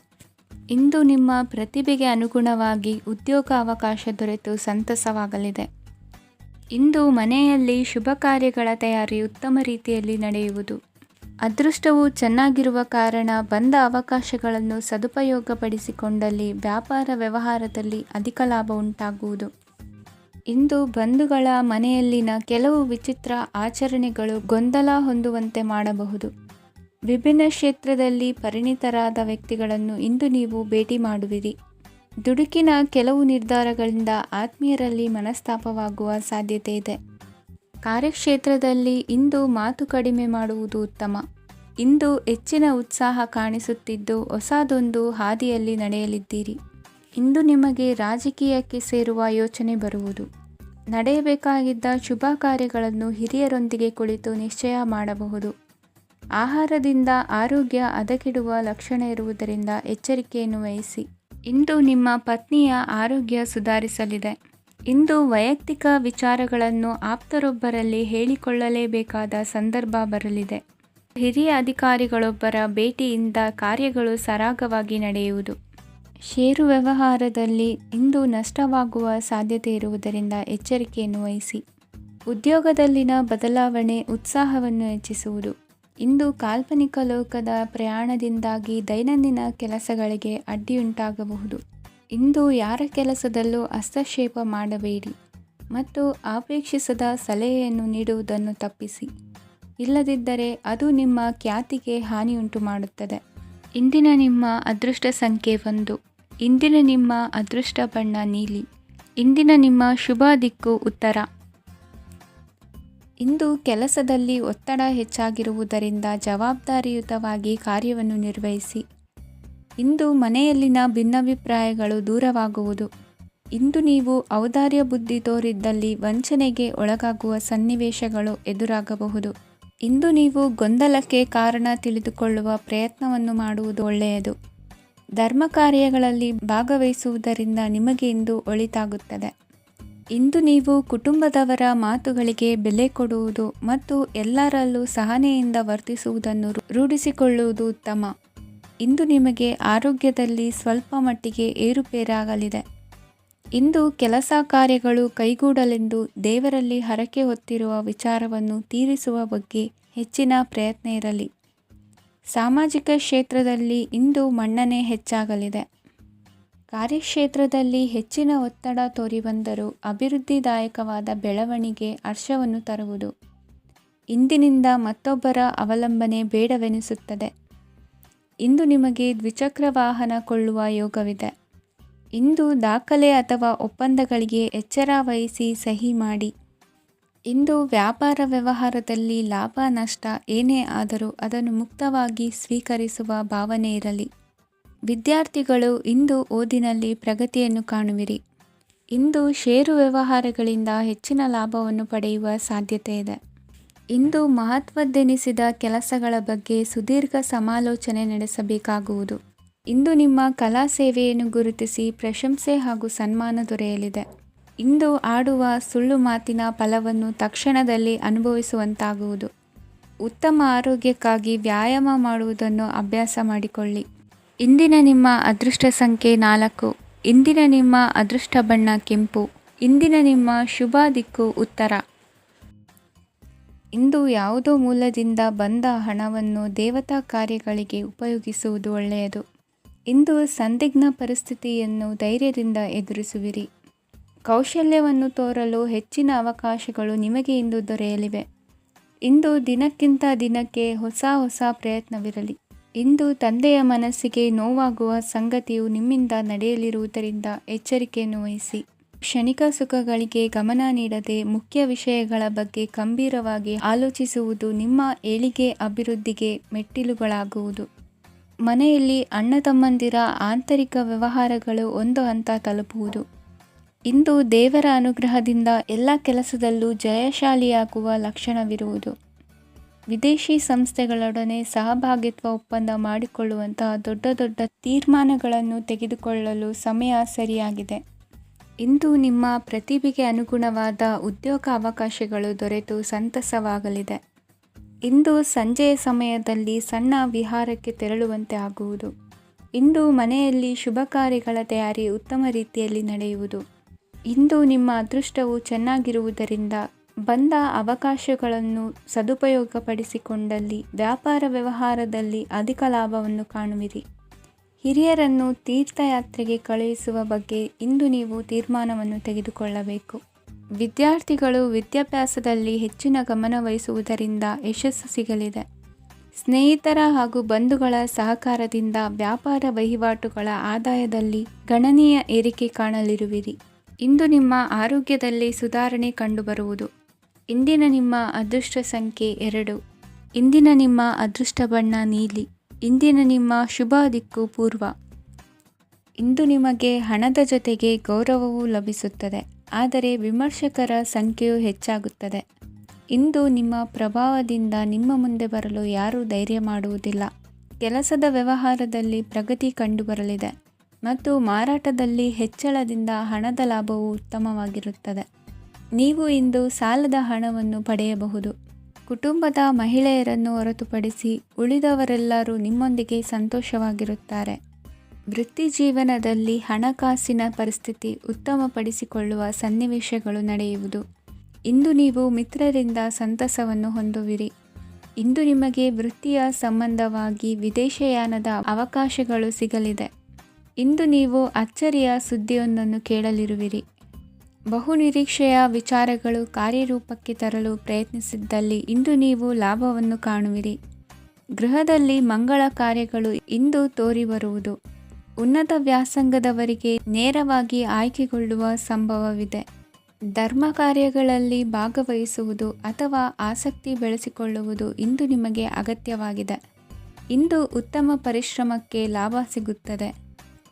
ಇಂದು ನಿಮ್ಮ ಪ್ರತಿಭೆಗೆ ಅನುಗುಣವಾಗಿ ಉದ್ಯೋಗ ಅವಕಾಶ ದೊರೆತು ಸಂತಸವಾಗಲಿದೆ. ಇಂದು ಮನೆಯಲ್ಲಿ ಶುಭ ಕಾರ್ಯಗಳ ತಯಾರಿ ಉತ್ತಮ ರೀತಿಯಲ್ಲಿ ನಡೆಯುವುದು. ಅದೃಷ್ಟವು ಚೆನ್ನಾಗಿರುವ ಕಾರಣ ಬಂದ ಅವಕಾಶಗಳನ್ನು ಸದುಪಯೋಗಪಡಿಸಿಕೊಂಡಲ್ಲಿ ವ್ಯಾಪಾರ ವ್ಯವಹಾರದಲ್ಲಿ ಅಧಿಕ ಲಾಭ ಉಂಟಾಗುವುದು. ಇಂದು ಬಂಧುಗಳ ಮನೆಯಲ್ಲಿನ ಕೆಲವು ವಿಚಿತ್ರ ಆಚರಣೆಗಳು ಗೊಂದಲ ಹೊಂದುವಂತೆ ಮಾಡಬಹುದು. ವಿಭಿನ್ನ ಕ್ಷೇತ್ರದಲ್ಲಿ ಪರಿಣಿತರಾದ ವ್ಯಕ್ತಿಗಳನ್ನು ಇಂದು ನೀವು ಭೇಟಿ ಮಾಡುವಿರಿ. ದುಡುಕಿನ ಕೆಲವು ನಿರ್ಧಾರಗಳಿಂದ ಆತ್ಮೀಯರಲ್ಲಿ ಮನಸ್ತಾಪವಾಗುವ ಸಾಧ್ಯತೆ ಇದೆ. ಕಾರ್ಯಕ್ಷೇತ್ರದಲ್ಲಿ ಇಂದು ಮಾತು ಕಡಿಮೆ ಮಾಡುವುದು ಉತ್ತಮ. ಇಂದು ಹೆಚ್ಚಿನ ಉತ್ಸಾಹ ಕಾಣಿಸುತ್ತಿದ್ದು ಹೊಸದೊಂದು ಹಾದಿಯಲ್ಲಿ ನಡೆಯಲಿದ್ದೀರಿ. ಇಂದು ನಿಮಗೆ ರಾಜಕೀಯಕ್ಕೆ ಸೇರುವ ಯೋಚನೆ ಬರುವುದು. ನಡೆಯಬೇಕಾಗಿದ್ದ ಶುಭ ಕಾರ್ಯಗಳನ್ನು ಹಿರಿಯರೊಂದಿಗೆ ಕುಳಿತು ನಿಶ್ಚಯ ಮಾಡಬಹುದು. ಆಹಾರದಿಂದ ಆರೋಗ್ಯ ಹದಗೆಡುವ ಲಕ್ಷಣ ಇರುವುದರಿಂದ ಎಚ್ಚರಿಕೆಯನ್ನು ವಹಿಸಿ. ಇಂದು ನಿಮ್ಮ ಪತ್ನಿಯ ಆರೋಗ್ಯ ಸುಧಾರಿಸಲಿದೆ. ಇಂದು ವೈಯಕ್ತಿಕ ವಿಚಾರಗಳನ್ನು ಆಪ್ತರೊಬ್ಬರಲ್ಲಿ ಹೇಳಿಕೊಳ್ಳಲೇಬೇಕಾದ ಸಂದರ್ಭ ಬರಲಿದೆ. ಹಿರಿಯ ಅಧಿಕಾರಿಗಳೊಬ್ಬರ ಭೇಟಿಯಿಂದ ಕಾರ್ಯಗಳು ಸರಾಗವಾಗಿ ನಡೆಯುವುದು. ಷೇರು ವ್ಯವಹಾರದಲ್ಲಿ ಇಂದು ನಷ್ಟವಾಗುವ ಸಾಧ್ಯತೆ ಇರುವುದರಿಂದ ಎಚ್ಚರಿಕೆಯನ್ನು ವಹಿಸಿ. ಉದ್ಯೋಗದಲ್ಲಿನ ಬದಲಾವಣೆ ಉತ್ಸಾಹವನ್ನು ಹೆಚ್ಚಿಸುವುದು. ಇಂದು ಕಾಲ್ಪನಿಕ ಲೋಕದ ಪ್ರಯಾಣದಿಂದಾಗಿ ದೈನಂದಿನ ಕೆಲಸಗಳಿಗೆ ಅಡ್ಡಿಯುಂಟಾಗಬಹುದು. ಇಂದು ಯಾರ ಕೆಲಸದಲ್ಲೂ ಹಸ್ತಕ್ಷೇಪ ಮಾಡಬೇಡಿ ಮತ್ತು ಅಪೇಕ್ಷಿಸದ ಸಲಹೆಯನ್ನು ನೀಡುವುದನ್ನು ತಪ್ಪಿಸಿ. ಇಲ್ಲದಿದ್ದರೆ ಅದು ನಿಮ್ಮ ಖ್ಯಾತಿಗೆ ಹಾನಿಯುಂಟು ಮಾಡುತ್ತದೆ. ಇಂದಿನ ನಿಮ್ಮ ಅದೃಷ್ಟ ಸಂಖ್ಯೆ 1. ಇಂದಿನ ನಿಮ್ಮ ಅದೃಷ್ಟ ಬಣ್ಣ ನೀಲಿ. ಇಂದಿನ ನಿಮ್ಮ ಶುಭ ದಿಕ್ಕು ಉತ್ತರ. ಇಂದು ಕೆಲಸದಲ್ಲಿ ಒತ್ತಡ ಹೆಚ್ಚಾಗಿರುವುದರಿಂದ ಜವಾಬ್ದಾರಿಯುತವಾಗಿ ಕಾರ್ಯವನ್ನು ನಿರ್ವಹಿಸಿ. ಇಂದು ಮನೆಯಲ್ಲಿನ ಭಿನ್ನಾಭಿಪ್ರಾಯಗಳು ದೂರವಾಗುವುದು. ಇಂದು ನೀವು ಔದಾರ್ಯ ಬುದ್ಧಿ ತೋರಿದ್ದಲ್ಲಿ ವಂಚನೆಗೆ ಒಳಗಾಗುವ ಸನ್ನಿವೇಶಗಳು ಎದುರಾಗಬಹುದು. ಇಂದು ನೀವು ಗೊಂದಲಕ್ಕೆ ಕಾರಣ ತಿಳಿದುಕೊಳ್ಳುವ ಪ್ರಯತ್ನವನ್ನು ಮಾಡುವುದು ಒಳ್ಳೆಯದು. ಧರ್ಮ ಕಾರ್ಯಗಳಲ್ಲಿ ಭಾಗವಹಿಸುವುದರಿಂದ ನಿಮಗೆ ಇಂದು ಒಳಿತಾಗುತ್ತದೆ. ಇಂದು ನೀವು ಕುಟುಂಬದವರ ಮಾತುಗಳಿಗೆ ಬೆಲೆ ಕೊಡುವುದು ಮತ್ತು ಎಲ್ಲರಲ್ಲೂ ಸಹನೆಯಿಂದ ವರ್ತಿಸುವುದನ್ನು ರೂಢಿಸಿಕೊಳ್ಳುವುದು ಉತ್ತಮ. ಇಂದು ನಿಮಗೆ ಆರೋಗ್ಯದಲ್ಲಿ ಸ್ವಲ್ಪ ಮಟ್ಟಿಗೆ ಏರುಪೇರಾಗಲಿದೆ. ಇಂದು ಕೆಲಸ ಕಾರ್ಯಗಳು ಕೈಗೂಡಲೆಂದು ದೇವರಲ್ಲಿ ಹರಕೆ ಹೊತ್ತಿರುವ ವಿಚಾರವನ್ನು ತೀರಿಸುವ ಬಗ್ಗೆ ಹೆಚ್ಚಿನ ಪ್ರಯತ್ನ ಇರಲಿ. ಸಾಮಾಜಿಕ ಕ್ಷೇತ್ರದಲ್ಲಿ ಇಂದು ಮನ್ನಣೆ ಹೆಚ್ಚಾಗಲಿದೆ. ಕಾರ್ಯಕ್ಷೇತ್ರದಲ್ಲಿ ಹೆಚ್ಚಿನ ಒತ್ತಡ ತೋರಿಬಂದರೂ ಅಭಿವೃದ್ಧಿದಾಯಕವಾದ ಬೆಳವಣಿಗೆ ಹರ್ಷವನ್ನು ತರುವುದು. ಇಂದಿನಿಂದ ಮತ್ತೊಬ್ಬರ ಅವಲಂಬನೆ ಬೇಡವೆನಿಸುತ್ತದೆ. ಇಂದು ನಿಮಗೆ ದ್ವಿಚಕ್ರ ವಾಹನ ಕೊಳ್ಳುವ ಯೋಗವಿದೆ. ಇಂದು ದಾಖಲೆ ಅಥವಾ ಒಪ್ಪಂದಗಳಿಗೆ ಎಚ್ಚರ ವಹಿಸಿ ಸಹಿ ಮಾಡಿ. ಇಂದು ವ್ಯಾಪಾರ ವ್ಯವಹಾರದಲ್ಲಿ ಲಾಭ ನಷ್ಟ ಏನೇ ಆದರೂ ಅದನ್ನು ಮುಕ್ತವಾಗಿ ಸ್ವೀಕರಿಸುವ ಭಾವನೆ ಇರಲಿ. ವಿದ್ಯಾರ್ಥಿಗಳು ಇಂದು ಓದಿನಲ್ಲಿ ಪ್ರಗತಿಯನ್ನು ಕಾಣುವಿರಿ. ಇಂದು ಷೇರು ವ್ಯವಹಾರಗಳಿಂದ ಹೆಚ್ಚಿನ ಲಾಭವನ್ನು ಪಡೆಯುವ ಸಾಧ್ಯತೆ ಇದೆ. ಇಂದು ಮಹತ್ವದ್ದೆನಿಸಿದ ಕೆಲಸಗಳ ಬಗ್ಗೆ ಸುದೀರ್ಘ ಸಮಾಲೋಚನೆ ನಡೆಸಬೇಕಾಗುವುದು. ಇಂದು ನಿಮ್ಮ ಕಲಾ ಸೇವೆಯನ್ನು ಗುರುತಿಸಿ ಪ್ರಶಂಸೆ ಹಾಗೂ ಸನ್ಮಾನ ದೊರೆಯಲಿದೆ. ಇಂದು ಆಡುವ ಸುಳ್ಳು ಮಾತಿನ ಫಲವನ್ನು ತಕ್ಷಣದಲ್ಲಿ ಅನುಭವಿಸುವಂತಾಗುವುದು. ಉತ್ತಮ ಆರೋಗ್ಯಕ್ಕಾಗಿ ವ್ಯಾಯಾಮ ಮಾಡುವುದನ್ನು ಅಭ್ಯಾಸ ಮಾಡಿಕೊಳ್ಳಿ. ಇಂದಿನ ನಿಮ್ಮ ಅದೃಷ್ಟ ಸಂಖ್ಯೆ 4. ಇಂದಿನ ನಿಮ್ಮ ಅದೃಷ್ಟ ಬಣ್ಣ ಕೆಂಪು. ಇಂದಿನ ನಿಮ್ಮ ಶುಭ ದಿಕ್ಕು ಉತ್ತರ. ಇಂದು ಯಾವುದೋ ಮೂಲದಿಂದ ಬಂದ ಹಣವನ್ನು ದೇವತಾ ಕಾರ್ಯಗಳಿಗೆ ಉಪಯೋಗಿಸುವುದು ಒಳ್ಳೆಯದು. ಇಂದು ಸಂದಿಗ್ಧ ಪರಿಸ್ಥಿತಿಯನ್ನು ಧೈರ್ಯದಿಂದ ಎದುರಿಸುವಿರಿ. ಕೌಶಲ್ಯವನ್ನು ತೋರಲು ಹೆಚ್ಚಿನ ಅವಕಾಶಗಳು ನಿಮಗೆ ಇಂದು ದೊರೆಯಲಿವೆ. ಇಂದು ದಿನಕ್ಕಿಂತ ದಿನಕ್ಕೆ ಹೊಸ ಪ್ರಯತ್ನವಿರಲಿ. ಇಂದು ತಂದೆಯ ಮನಸ್ಸಿಗೆ ನೋವಾಗುವ ಸಂಗತಿಯು ನಿಮ್ಮಿಂದ ನಡೆಯಲಿರುವುದರಿಂದ ಎಚ್ಚರಿಕೆಯನ್ನು ವಹಿಸಿ. ಕ್ಷಣಿಕ ಸುಖಗಳಿಗೆ ಗಮನ ನೀಡದೆ ಮುಖ್ಯ ವಿಷಯಗಳ ಬಗ್ಗೆ ಗಂಭೀರವಾಗಿ ಆಲೋಚಿಸುವುದು ನಿಮ್ಮ ಏಳಿಗೆ ಅಭಿವೃದ್ಧಿಗೆ ಮೆಟ್ಟಿಲುಗಳಾಗುವುದು. ಮನೆಯಲ್ಲಿ ಅಣ್ಣ ತಮ್ಮಂದಿರ ಆಂತರಿಕ ವ್ಯವಹಾರಗಳು ಒಂದು ಹಂತ ತಲುಪುವುದು. ಇಂದು ದೇವರ ಅನುಗ್ರಹದಿಂದ ಎಲ್ಲ ಕೆಲಸದಲ್ಲೂ ಜಯಶಾಲಿಯಾಗುವ ಲಕ್ಷಣವಿರುವುದು. ವಿದೇಶಿ ಸಂಸ್ಥೆಗಳೊಡನೆ ಸಹಭಾಗಿತ್ವ ಒಪ್ಪಂದ ಮಾಡಿಕೊಳ್ಳುವಂತಹ ದೊಡ್ಡ ತೀರ್ಮಾನಗಳನ್ನು ತೆಗೆದುಕೊಳ್ಳಲು ಸಮಯ ಸರಿಯಾಗಿದೆ. ಇಂದು ನಿಮ್ಮ ಪ್ರತಿಭೆಗೆ ಅನುಗುಣವಾದ ಉದ್ಯೋಗ ಅವಕಾಶಗಳು ದೊರೆತು ಸಂತಸವಾಗಲಿದೆ. ಇಂದು ಸಂಜೆಯ ಸಮಯದಲ್ಲಿ ಸಣ್ಣ ವಿಹಾರಕ್ಕೆ ತೆರಳುವಂತೆ ಆಗುವುದು. ಇಂದು ಮನೆಯಲ್ಲಿ ಶುಭ ಕಾರ್ಯಗಳ ತಯಾರಿ ಉತ್ತಮ ರೀತಿಯಲ್ಲಿ ನಡೆಯುವುದು. ಇಂದು ನಿಮ್ಮ ಅದೃಷ್ಟವು ಚೆನ್ನಾಗಿರುವುದರಿಂದ ಬಂದ ಅವಕಾಶಗಳನ್ನು ಸದುಪಯೋಗಪಡಿಸಿಕೊಂಡಲ್ಲಿ ವ್ಯಾಪಾರ ವ್ಯವಹಾರದಲ್ಲಿ ಅಧಿಕ ಲಾಭವನ್ನು ಕಾಣುವಿರಿ. ಹಿರಿಯರನ್ನು ತೀರ್ಥಯಾತ್ರೆಗೆ ಕಳುಹಿಸುವ ಬಗ್ಗೆ ಇಂದು ನೀವು ತೀರ್ಮಾನವನ್ನು ತೆಗೆದುಕೊಳ್ಳಬೇಕು. ವಿದ್ಯಾರ್ಥಿಗಳು ವಿದ್ಯಾಭ್ಯಾಸದಲ್ಲಿ ಹೆಚ್ಚಿನ ಗಮನ ವಹಿಸುವುದರಿಂದ ಯಶಸ್ಸು ಸಿಗಲಿದೆ. ಸ್ನೇಹಿತರ ಹಾಗೂ ಬಂಧುಗಳ ಸಹಕಾರದಿಂದ ವ್ಯಾಪಾರ ವಹಿವಾಟುಗಳ ಆದಾಯದಲ್ಲಿ ಗಣನೀಯ ಏರಿಕೆ ಕಾಣಲಿರುವಿರಿ. ಇಂದು ನಿಮ್ಮ ಆರೋಗ್ಯದಲ್ಲಿ ಸುಧಾರಣೆ ಕಂಡುಬರುವುದು. ಇಂದಿನ ನಿಮ್ಮ ಅದೃಷ್ಟ ಸಂಖ್ಯೆ 2. ಇಂದಿನ ನಿಮ್ಮ ಅದೃಷ್ಟ ಬಣ್ಣ ನೀಲಿ. ಇಂದಿನ ನಿಮ್ಮ ಶುಭ ದಿಕ್ಕು ಪೂರ್ವ. ಇಂದು ನಿಮಗೆ ಹಣದ ಜೊತೆಗೆ ಗೌರವವೂ ಲಭಿಸುತ್ತದೆ, ಆದರೆ ವಿಮರ್ಶಕರ ಸಂಖ್ಯೆಯು ಹೆಚ್ಚಾಗುತ್ತದೆ. ಇಂದು ನಿಮ್ಮ ಪ್ರಭಾವದಿಂದ ನಿಮ್ಮ ಮುಂದೆ ಬರಲು ಯಾರೂ ಧೈರ್ಯ ಮಾಡುವುದಿಲ್ಲ. ಕೆಲಸದ ವ್ಯವಹಾರದಲ್ಲಿ ಪ್ರಗತಿ ಕಂಡುಬರಲಿದೆ ಮತ್ತು ಮಾರಾಟದಲ್ಲಿ ಹೆಚ್ಚಳದಿಂದ ಹಣದ ಲಾಭವು ಉತ್ತಮವಾಗಿರುತ್ತದೆ. ನೀವು ಇಂದು ಸಾಲದ ಹಣವನ್ನು ಪಡೆಯಬಹುದು. ಕುಟುಂಬದ ಮಹಿಳೆಯರನ್ನು ಹೊರತುಪಡಿಸಿ ಉಳಿದವರೆಲ್ಲರೂ ನಿಮ್ಮೊಂದಿಗೆ ಸಂತೋಷವಾಗಿರುತ್ತಾರೆ. ವೃತ್ತಿ ಜೀವನದಲ್ಲಿ ಹಣಕಾಸಿನ ಪರಿಸ್ಥಿತಿ ಉತ್ತಮಪಡಿಸಿಕೊಳ್ಳುವ ಸನ್ನಿವೇಶಗಳು ನಡೆಯುವುದು. ಇಂದು ನೀವು ಮಿತ್ರರಿಂದ ಸಂತಸವನ್ನು ಹೊಂದುವಿರಿ. ಇಂದು ನಿಮಗೆ ವೃತ್ತಿಯ ಸಂಬಂಧವಾಗಿ ವಿದೇಶಯಾನದ ಅವಕಾಶಗಳು ಸಿಗಲಿದೆ. ಇಂದು ನೀವು ಅಚ್ಚರಿಯ ಸುದ್ದಿಯೊಂದನ್ನು ಕೇಳಲಿರುವಿರಿ. ಬಹುನಿರೀಕ್ಷೆಯ ವಿಚಾರಗಳು ಕಾರ್ಯರೂಪಕ್ಕೆ ತರಲು ಪ್ರಯತ್ನಿಸಿದ್ದಲ್ಲಿ ಇಂದು ನೀವು ಲಾಭವನ್ನು ಕಾಣುವಿರಿ. ಗೃಹದಲ್ಲಿ ಮಂಗಳ ಕಾರ್ಯಗಳು ಇಂದು ತೋರಿಬರುವುದು. ಉನ್ನತ ವ್ಯಾಸಂಗದವರಿಗೆ ನೇರವಾಗಿ ಆಯ್ಕೆಗೊಳ್ಳುವ ಸಂಭವವಿದೆ. ಧರ್ಮ ಕಾರ್ಯಗಳಲ್ಲಿ ಭಾಗವಹಿಸುವುದು ಅಥವಾ ಆಸಕ್ತಿ ಬೆಳೆಸಿಕೊಳ್ಳುವುದು ಇಂದು ನಿಮಗೆ ಅಗತ್ಯವಾಗಿದೆ. ಇಂದು ಉತ್ತಮ ಪರಿಶ್ರಮಕ್ಕೆ ಲಾಭ ಸಿಗುತ್ತದೆ.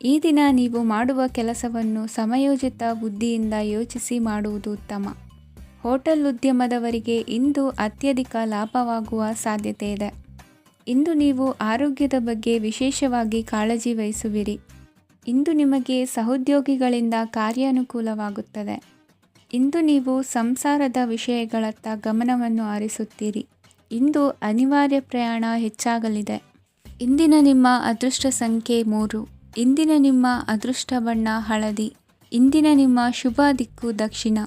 ಈ ದಿನ ನೀವು ಮಾಡುವ ಕೆಲಸವನ್ನು ಸಮಯೋಚಿತ ಬುದ್ಧಿಯಿಂದ ಯೋಚಿಸಿ ಮಾಡುವುದು ಉತ್ತಮ. ಹೋಟೆಲ್ ಉದ್ಯಮದವರಿಗೆ ಇಂದು ಅತ್ಯಧಿಕ ಲಾಭವಾಗುವ ಸಾಧ್ಯತೆ ಇದೆ. ಇಂದು ನೀವು ಆರೋಗ್ಯದ ಬಗ್ಗೆ ವಿಶೇಷವಾಗಿ ಕಾಳಜಿ ವಹಿಸುವಿರಿ. ಇಂದು ನಿಮಗೆ ಸಹೋದ್ಯೋಗಿಗಳಿಂದ ಕಾರ್ಯಾನುಕೂಲವಾಗುತ್ತದೆ. ಇಂದು ನೀವು ಸಂಸಾರದ ವಿಷಯಗಳತ್ತ ಗಮನವನ್ನು ಹರಿಸುತ್ತೀರಿ. ಇಂದು ಅನಿವಾರ್ಯ ಪ್ರಯಾಣ ಹೆಚ್ಚಾಗಲಿದೆ. ಇಂದಿನ ನಿಮ್ಮ ಅದೃಷ್ಟ ಸಂಖ್ಯೆ 3. ಇಂದಿನ ನಿಮ್ಮ ಅದೃಷ್ಟ ಬಣ್ಣ ಹಳದಿ. ಇಂದಿನ ನಿಮ್ಮ ಶುಭ ದಿಕ್ಕು ದಕ್ಷಿಣ.